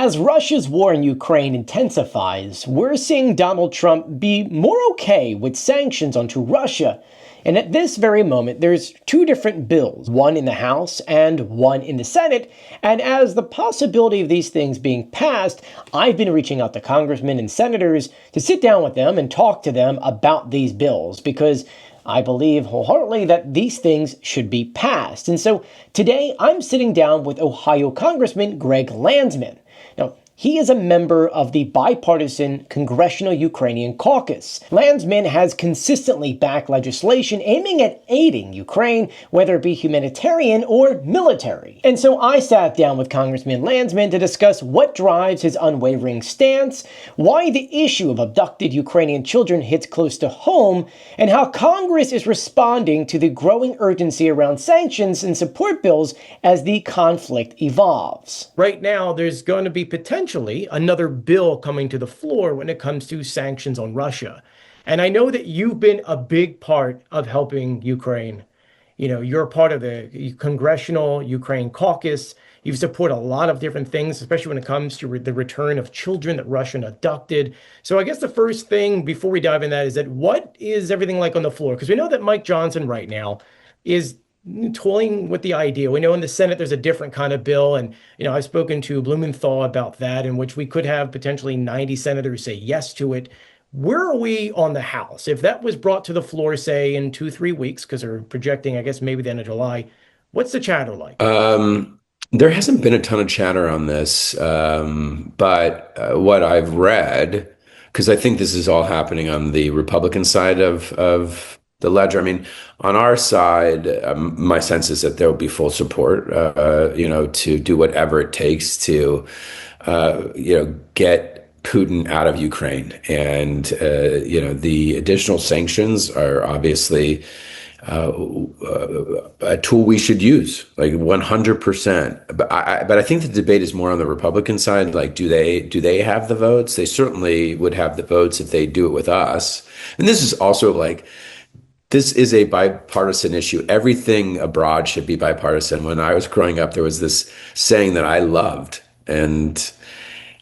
As Russia's war in Ukraine intensifies, we're seeing Donald Trump be more okay with sanctions onto Russia. And at this very moment, there's two different bills, one in the House and one in the Senate. And as the possibility of these things being passed, I've been reaching out to congressmen and senators to sit down with them and talk to them about these bills, because I believe wholeheartedly that these things should be passed. And so today I'm sitting down with Ohio Congressman Greg Landsman. Now, he is a member of the bipartisan Congressional Ukrainian Caucus. Landsman has consistently backed legislation aiming at aiding Ukraine, whether it be humanitarian or military. And so I sat down with Congressman Landsman to discuss what drives his unwavering stance, why the issue of abducted Ukrainian children hits close to home, and how Congress is responding to the growing urgency around sanctions and support bills as the conflict evolves. Right now, there's going to be potentially another bill coming to the floor when it comes to sanctions on Russia. And I know that you've been a big part of helping Ukraine. You know, you're a part of the Congressional Ukraine Caucus. You've supported a lot of different things, especially when it comes to the return of children that Russia abducted. So I guess the first thing before we dive in that is that what is everything like on the floor? Because we know that Mike Johnson right now is toying with the idea. We know in the Senate there's a different kind of bill, and I've spoken to Blumenthal about that, in which we could have potentially 90 senators say yes to it. Where are we on the House? If that was brought to the floor, say in 2-3 weeks, because they're projecting, I guess maybe the end of July, what's the chatter like? There hasn't been a ton of chatter on this, but what I've read, because I think this is all happening on the Republican side of the ledger. I mean, on our side, my sense is that there will be full support, to do whatever it takes to, get Putin out of Ukraine. And, the additional sanctions are obviously a tool we should use, like 100%. But I think the debate is more on the Republican side. Like, do they have the votes? They certainly would have the votes if they do it with us. And this is also like, this is a bipartisan issue. Everything abroad should be bipartisan. When I was growing up, there was this saying that I loved, and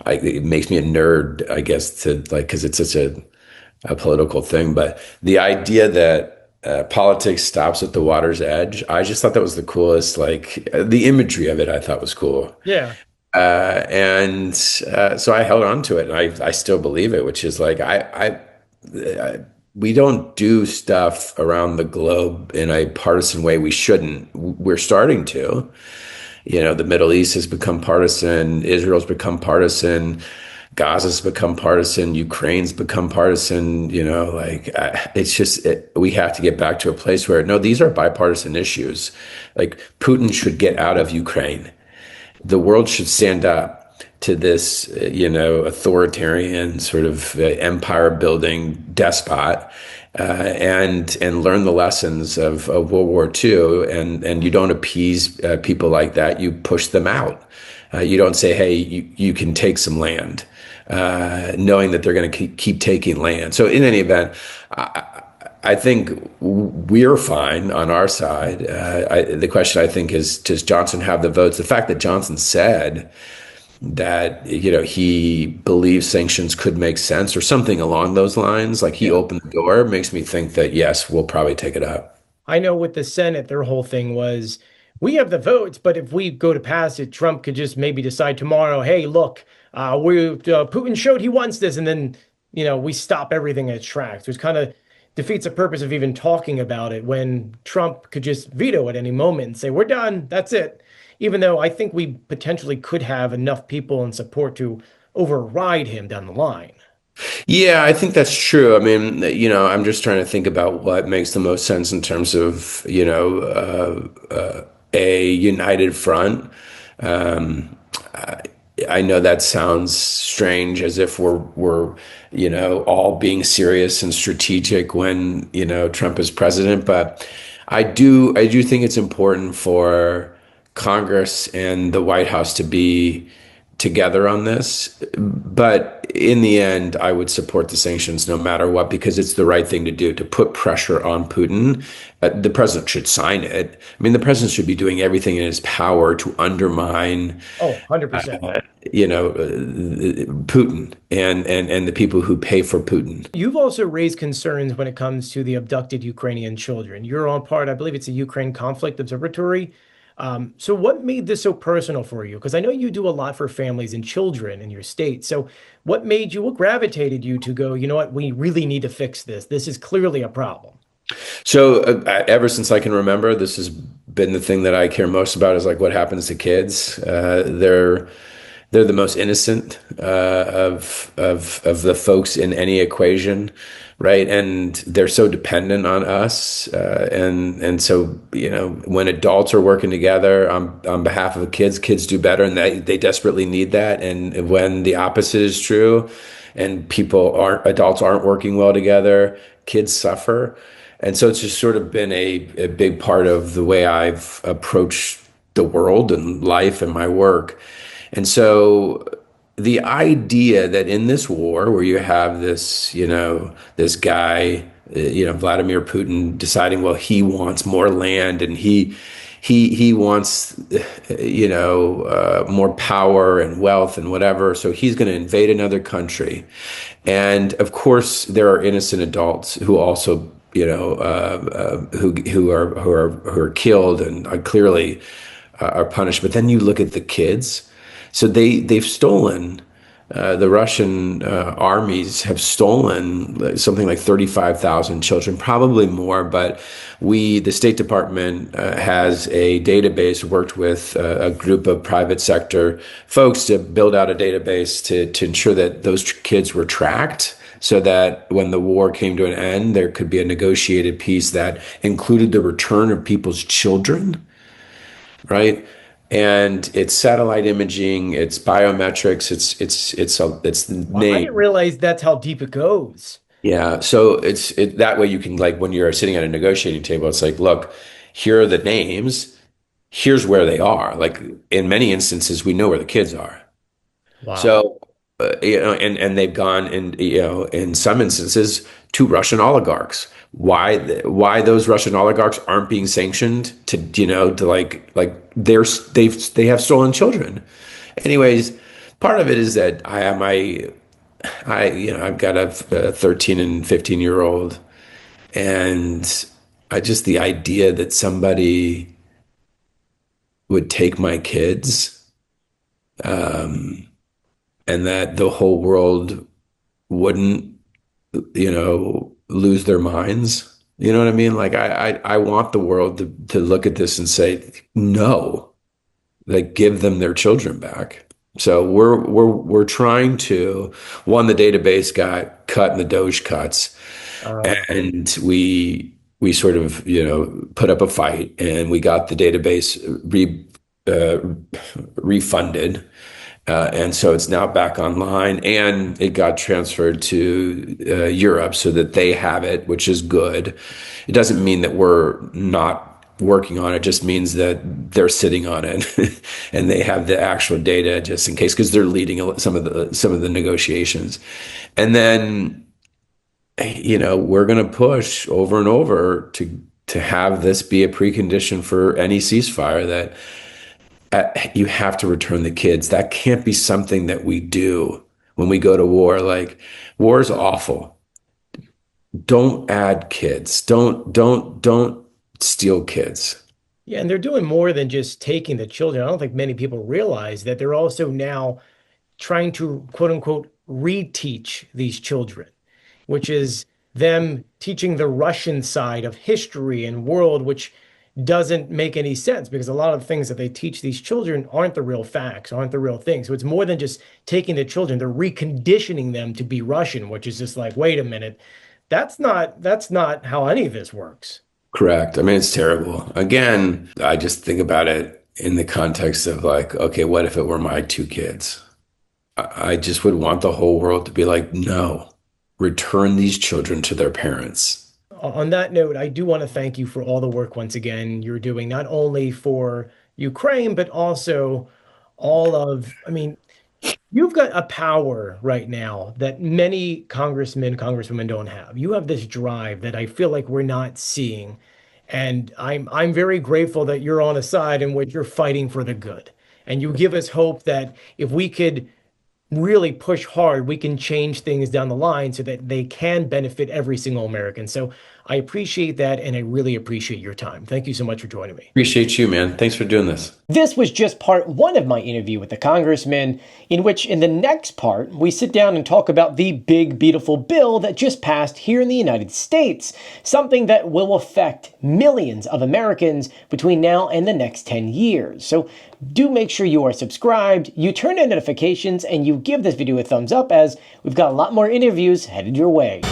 it makes me a nerd, I guess, because it's such a political thing. But the idea that politics stops at the water's edge, I just thought that was the coolest. Like, the imagery of it, I thought was cool. Yeah. So I held on to it, and I still believe it, which is like we don't do stuff around the globe in a partisan way. We shouldn't. We're starting to. The Middle East has become partisan. Israel's become partisan. Gaza's become partisan. Ukraine's become partisan. It's just, we have to get back to a place where, no, these are bipartisan issues. Like, Putin should get out of Ukraine. The world should stand up to this, authoritarian sort of empire-building despot, and learn the lessons of World War II. And you don't appease people like that. You push them out. You don't say, hey, you can take some land, knowing that they're going to keep taking land. So in any event, I think we're fine on our side. The question, I think, is, does Johnson have the votes? The fact that Johnson said that he believes sanctions could make sense or something along those lines, like he opened the door, makes me think that yes, we'll probably take it up. I know with the Senate, their whole thing was, we have the votes, but if we go to pass it, Trump could just maybe decide tomorrow, hey, look, Putin showed he wants this, and then we stop everything in its tracks, which kind of defeats the purpose of even talking about it, when Trump could just veto at any moment and say, we're done, that's it. Even though I think we potentially could have enough people in support to override him down the line. Yeah, I think that's true. I mean, I'm just trying to think about what makes the most sense in terms of, a united front. I know that sounds strange, as if we're all being serious and strategic when, Trump is president. But I do think it's important for Congress and the White House to be together on this. But in the end, I would support the sanctions no matter what because it's the right thing to do to put pressure on Putin. The president should sign it. I mean, the president should be doing everything in his power to undermine, Oh, 100%. Putin and the people who pay for Putin. You've also raised concerns when it comes to the abducted Ukrainian children. You're on part, I believe it's the Ukraine Conflict Observatory. So what made this so personal for you? Because I know you do a lot for families and children in your state. So what gravitated you to go, you know what, we really need to fix this. This is clearly a problem. So ever since I can remember, this has been the thing that I care most about is like what happens to kids. They're the most innocent of the folks in any equation, right? And they're so dependent on us, and so when adults are working together on behalf of the kids, kids do better, and they desperately need that. And when the opposite is true, and adults aren't working well together, kids suffer. And so it's just sort of been a big part of the way I've approached the world and life and my work. And so the idea that in this war where you have this guy, Vladimir Putin deciding, well, he wants more land and he wants, more power and wealth and whatever. So he's going to invade another country. And of course, there are innocent adults who also, who are killed and are clearly are punished. But then you look at the kids. So they've stolen. The Russian armies have stolen something like 35,000 children, probably more. But the State Department has a database, worked with a group of private sector folks to build out a database to ensure that those kids were tracked so that when the war came to an end, there could be a negotiated peace that included the return of people's children, right? And it's satellite imaging, it's biometrics, it's Well, I didn't name. realize that's how deep it goes. Yeah. So that way you can like when you're sitting at a negotiating table, it's like, look, here are the names, here's where they are. Like in many instances, we know where the kids are. Wow. So, and they've gone in some instances to Russian oligarchs. Why those Russian oligarchs aren't being sanctioned to they have stolen children. Anyways, part of it is that I've got a 13 and 15-year-old, and the idea that somebody would take my kids, and that the whole world wouldn't, lose their minds. You know what I mean? Like I want the world to look at this and say, no, like give them their children back. So we're trying to, one, the database got cut and the Doge cuts, and we sort of, put up a fight and we got the database uh, refunded. And so it's now back online and it got transferred to Europe so that they have it, which is good. It doesn't mean that we're not working on it, just means that they're sitting on it and they have the actual data just in case, because they're leading some of the negotiations. And then, we're going to push over and over to have this be a precondition for any ceasefire that you have to return the kids. That can't be something that we do when we go to war. Like, war is awful. Don't add kids. Don't steal kids. Yeah, and they're doing more than just taking the children. I don't think many people realize that they're also now trying to quote unquote reteach these children, which is them teaching the Russian side of history and world, which doesn't make any sense because a lot of things that they teach these children aren't the real facts, aren't the real things. So it's more than just taking the children, they're reconditioning them to be Russian, which is just like, wait a minute, that's not how any of this works. Correct. I mean, it's terrible. Again, I just think about it in the context of like, okay, what if it were my two kids? I just would want the whole world to be like, no, return these children to their parents. On that note, I do want to thank you for all the work once again you're doing, not only for Ukraine, but also I mean, You've got a power right now that many congressmen, congresswomen don't have. You have this drive that I feel like we're not seeing. And I'm very grateful that you're on a side in which you're fighting for the good. And you give us hope that if we could really push hard, we can change things down the line so that they can benefit every single American. So I appreciate that, and I really appreciate your time. Thank you so much for joining me. Appreciate you, man. Thanks for doing this. This was just part one of my interview with the congressman, in which in the next part, we sit down and talk about the big, beautiful bill that just passed here in the United States, something that will affect millions of Americans between now and the next 10 years. So do make sure you are subscribed, you turn on notifications, and you give this video a thumbs up, as we've got a lot more interviews headed your way.